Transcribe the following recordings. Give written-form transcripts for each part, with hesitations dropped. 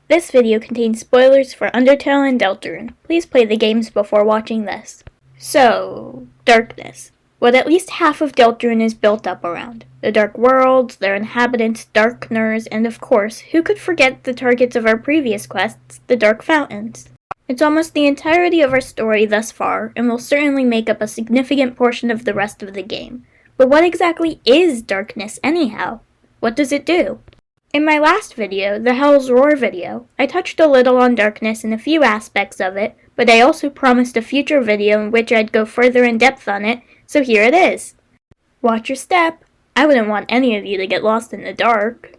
This video contains spoilers for Undertale and Deltarune. Please play the games before watching this. So, darkness. What at least half of Deltarune is built up around. The dark worlds, their inhabitants, darkners, and of course, who could forget the targets of our previous quests, the dark fountains. It's almost the entirety of our story thus far, and will certainly make up a significant portion of the rest of the game. But what exactly is darkness anyhow? What does it do? In my last video, the Hell's Roar video, I touched a little on darkness and a few aspects of it, but I also promised a future video in which I'd go further in depth on it, so here it is. Watch your step. I wouldn't want any of you to get lost in the dark.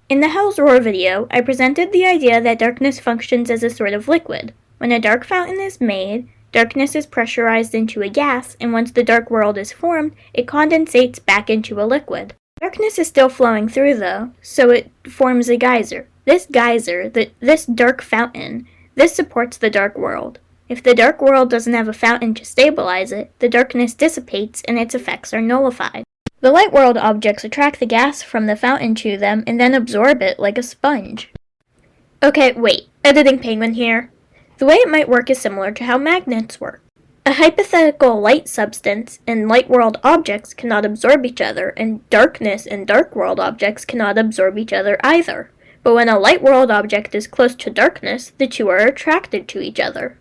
In the Hell's Roar video, I presented the idea that darkness functions as a sort of liquid. When a dark fountain is made, darkness is pressurized into a gas, and once the dark world is formed, it condensates back into a liquid. Darkness is still flowing through though, so it forms a geyser. This geyser, this dark fountain, this supports the dark world. If the dark world doesn't have a fountain to stabilize it, the darkness dissipates and its effects are nullified. The light world objects attract the gas from the fountain to them and then absorb it like a sponge. Okay, wait, editing penguin here. The way it might work is similar to how magnets work. A hypothetical light substance and light world objects cannot absorb each other, and darkness and dark world objects cannot absorb each other either. But when a light world object is close to darkness, the two are attracted to each other.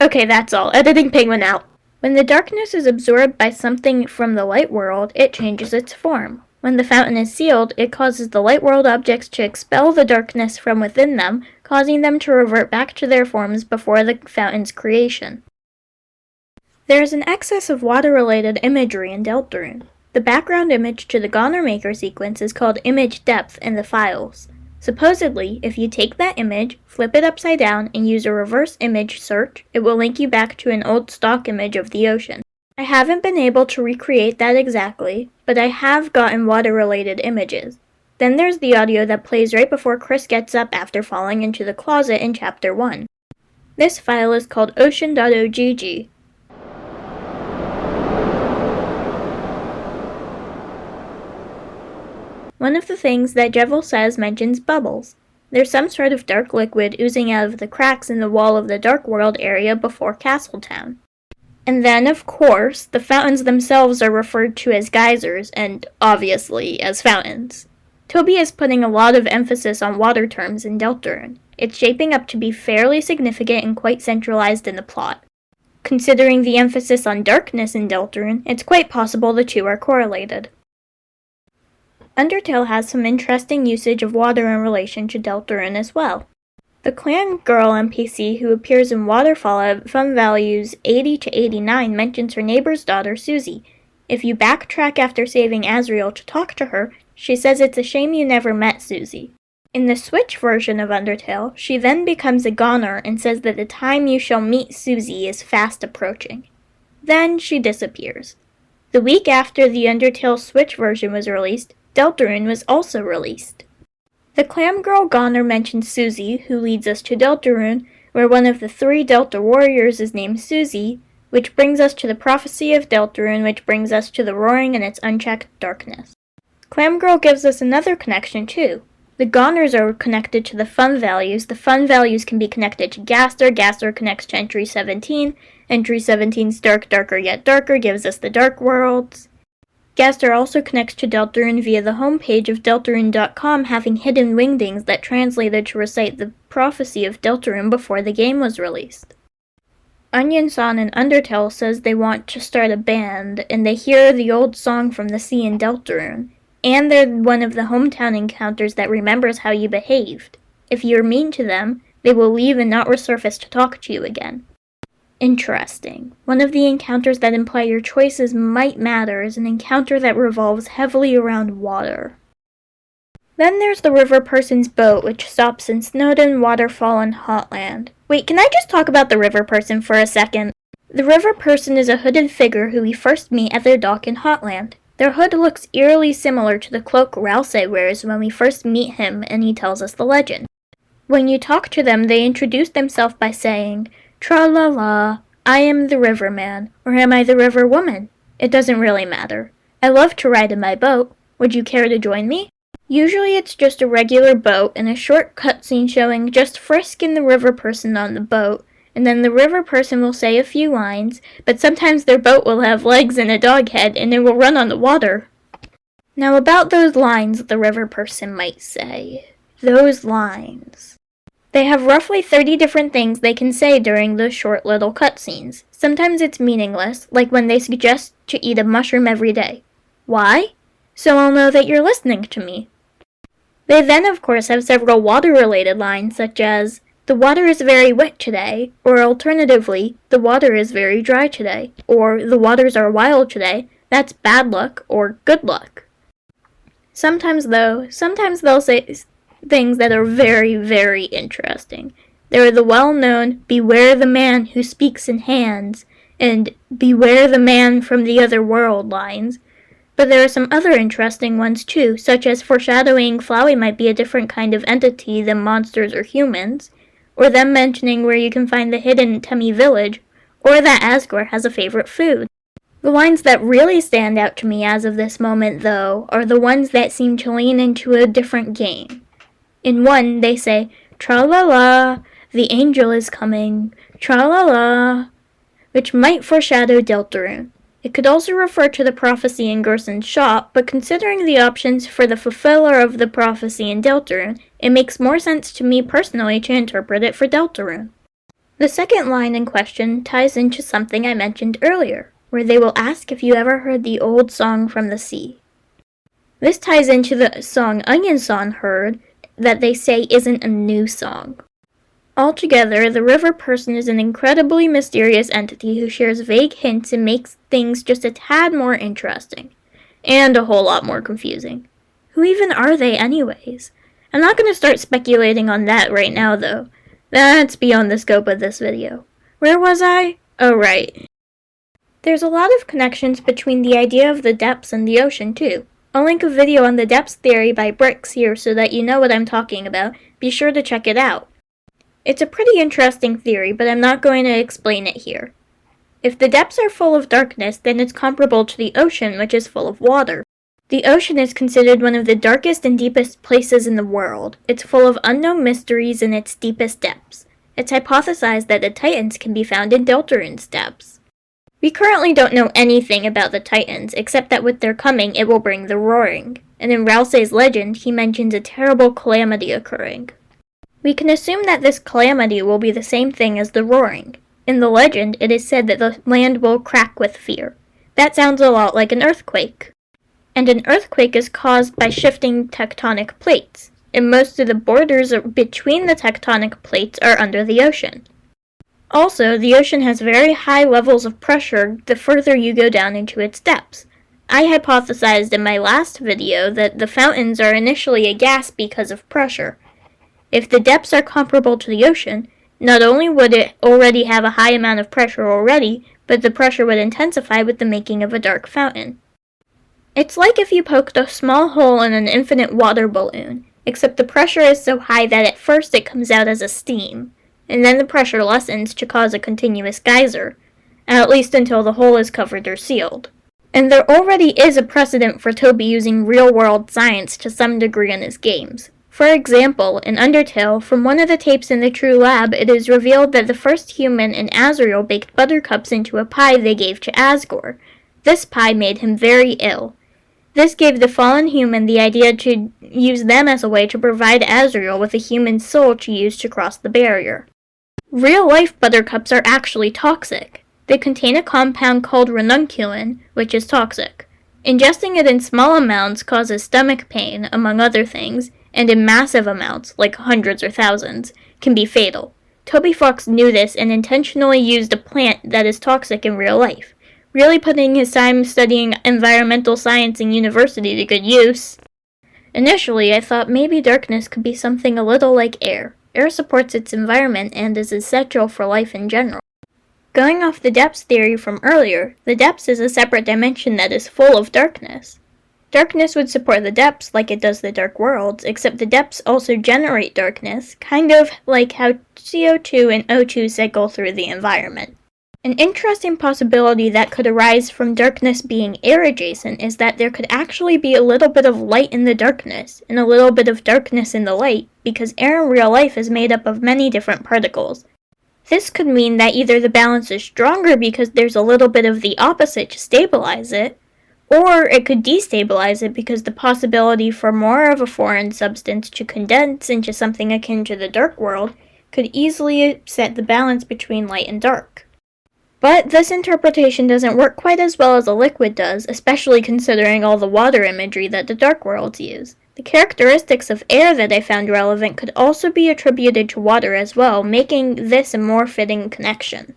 Okay, that's all. Editing penguin out. When the darkness is absorbed by something from the light world, it changes its form. When the fountain is sealed, it causes the light world objects to expel the darkness from within them, causing them to revert back to their forms before the fountain's creation. There is an excess of water-related imagery in Deltarune. The background image to the Goner Maker sequence is called image depth in the files. Supposedly, if you take that image, flip it upside down, and use a reverse image search, it will link you back to an old stock image of the ocean. I haven't been able to recreate that exactly, but I have gotten water-related images. Then there's the audio that plays right before Chris gets up after falling into the closet in Chapter 1. This file is called ocean.ogg. One of the things that Jevel says mentions bubbles. There's some sort of dark liquid oozing out of the cracks in the wall of the Dark World area before Castletown. And then, of course, the fountains themselves are referred to as geysers, and obviously as fountains. Toby is putting a lot of emphasis on water terms in Deltarune. It's shaping up to be fairly significant and quite centralized in the plot. Considering the emphasis on darkness in Deltarune, it's quite possible the two are correlated. Undertale has some interesting usage of water in relation to Deltarune as well. The Clan Girl NPC who appears in Waterfall at fun values 80 to 89 mentions her neighbor's daughter Susie. If you backtrack after saving Azrael to talk to her, she says it's a shame you never met Susie. In the Switch version of Undertale, she then becomes a goner and says that the time you shall meet Susie is fast approaching. Then she disappears. The week after the Undertale Switch version was released, Deltarune was also released. The Clam Girl Goner mentions Susie, who leads us to Deltarune, where one of the 3 Delta warriors is named Susie, which brings us to the prophecy of Deltarune, which brings us to the roaring and its unchecked darkness. Clam Girl gives us another connection too. The Goners are connected to the fun values. The fun values can be connected to Gaster. Gaster connects to Entry 17. Entry 17's Dark, Darker Yet Darker gives us the Dark Worlds. Gaster also connects to Deltarune via the homepage of Deltarune.com, having hidden wingdings that translated to recite the prophecy of Deltarune before the game was released. Onion-san in Undertale says they want to start a band, and they hear the old song from the sea in Deltarune, and they're one of the hometown encounters that remembers how you behaved. If you're mean to them, they will leave and not resurface to talk to you again. Interesting. One of the encounters that imply your choices might matter is an encounter that revolves heavily around water. Then there's the river person's boat, which stops in Snowdon, Waterfall, and Hotland. Wait, can I just talk about the river person for a second? The river person is a hooded figure who we first meet at their dock in Hotland. Their hood looks eerily similar to the cloak Rousey wears when we first meet him and he tells us the legend. When you talk to them, they introduce themselves by saying, "Tra-la-la, I am the river man, or am I the river woman? It doesn't really matter. I love to ride in my boat. Would you care to join me?" Usually it's just a regular boat and a short cutscene showing just Frisk and the river person on the boat, and then the river person will say a few lines, but sometimes their boat will have legs and a dog head and it will run on the water. Now about those lines the river person might say. Those lines. They have roughly 30 different things they can say during those short little cutscenes. Sometimes it's meaningless, like when they suggest to eat a mushroom every day. Why? So I'll know that you're listening to me. They then, of course, have several water-related lines, such as, the water is very wet today, or alternatively, the water is very dry today, or the waters are wild today, that's bad luck, or good luck. Sometimes they'll say things that are very, very interesting. There are the well-known, beware the man who speaks in hands, and beware the man from the other world lines. But there are some other interesting ones too, such as foreshadowing Flowey might be a different kind of entity than monsters or humans, or them mentioning where you can find the hidden Tummy Village, or that Asgore has a favorite food. The lines that really stand out to me as of this moment, though, are the ones that seem to lean into a different game. In one, they say, tra-la-la, the angel is coming, tra-la-la, which might foreshadow Deltarune. It could also refer to the prophecy in Gerson's shop, but considering the options for the fulfiller of the prophecy in Deltarune, it makes more sense to me personally to interpret it for Deltarune. The second line in question ties into something I mentioned earlier, where they will ask if you ever heard the old song from the sea. This ties into the song Onion Song heard that they say isn't a new song. Altogether, the river person is an incredibly mysterious entity who shares vague hints and makes things just a tad more interesting. And a whole lot more confusing. Who even are they anyways? I'm not going to start speculating on that right now though. That's beyond the scope of this video. Where was I? Oh right. There's a lot of connections between the idea of the depths and the ocean too. I'll link a video on the depths theory by Bricks here so that you know what I'm talking about. Be sure to check it out. It's a pretty interesting theory, but I'm not going to explain it here. If the depths are full of darkness, then it's comparable to the ocean, which is full of water. The ocean is considered one of the darkest and deepest places in the world. It's full of unknown mysteries in its deepest depths. It's hypothesized that the Titans can be found in Deltarune's depths. We currently don't know anything about the Titans, except that with their coming it will bring the roaring, and in Ralsei's legend he mentions a terrible calamity occurring. We can assume that this calamity will be the same thing as the roaring. In the legend, it is said that the land will crack with fear. That sounds a lot like an earthquake. And an earthquake is caused by shifting tectonic plates, and most of the borders between the tectonic plates are under the ocean. Also, the ocean has very high levels of pressure the further you go down into its depths. I hypothesized in my last video that the fountains are initially a gas because of pressure. If the depths are comparable to the ocean, not only would it already have a high amount of pressure already, but the pressure would intensify with the making of a dark fountain. It's like if you poked a small hole in an infinite water balloon, except the pressure is so high that at first it comes out as a steam, and then the pressure lessens to cause a continuous geyser, at least until the hole is covered or sealed. And there already is a precedent for Toby using real-world science to some degree in his games. For example, in Undertale, from one of the tapes in the True Lab, it is revealed that the first human in Azrael baked buttercups into a pie they gave to Asgore. This pie made him very ill. This gave the fallen human the idea to use them as a way to provide Azrael with a human soul to use to cross the barrier. Real-life buttercups are actually toxic. They contain a compound called ranunculin, which is toxic. Ingesting it in small amounts causes stomach pain, among other things, and in massive amounts, like hundreds or thousands, can be fatal. Toby Fox knew this and intentionally used a plant that is toxic in real life, really putting his time studying environmental science in university to good use. Initially, I thought maybe darkness could be something a little like air. Air supports its environment and is essential for life in general. Going off the depths theory from earlier, the depths is a separate dimension that is full of darkness. Darkness would support the depths like it does the dark worlds, except the depths also generate darkness, kind of like how CO2 and O2 cycle through the environment. An interesting possibility that could arise from darkness being air adjacent is that there could actually be a little bit of light in the darkness, and a little bit of darkness in the light, because air in real life is made up of many different particles. This could mean that either the balance is stronger because there's a little bit of the opposite to stabilize it, or it could destabilize it because the possibility for more of a foreign substance to condense into something akin to the dark world could easily upset the balance between light and dark. But this interpretation doesn't work quite as well as a liquid does, especially considering all the water imagery that the dark worlds use. The characteristics of air that I found relevant could also be attributed to water as well, making this a more fitting connection.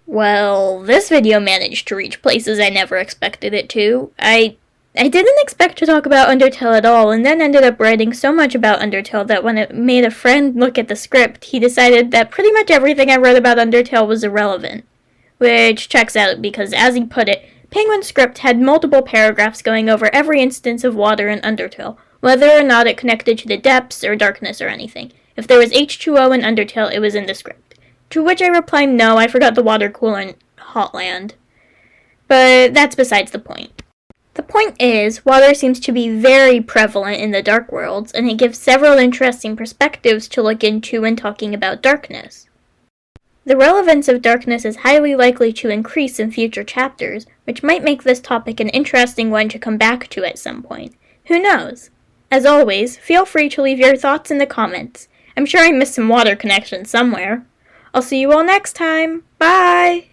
Well, this video managed to reach places I never expected it to. I didn't expect to talk about Undertale at all, and then ended up writing so much about Undertale that when it made a friend look at the script, he decided that pretty much everything I wrote about Undertale was irrelevant. Which checks out because, as he put it, Penguin's script had multiple paragraphs going over every instance of water in Undertale, whether or not it connected to the depths or darkness or anything. If there was H2O in Undertale, it was in the script. To which I replied, no, I forgot the water cooler in Hotland. But that's besides the point. The point is, water seems to be very prevalent in the dark worlds, and it gives several interesting perspectives to look into when talking about darkness. The relevance of darkness is highly likely to increase in future chapters, which might make this topic an interesting one to come back to at some point. Who knows? As always, feel free to leave your thoughts in the comments. I'm sure I missed some water connections somewhere. I'll see you all next time. Bye!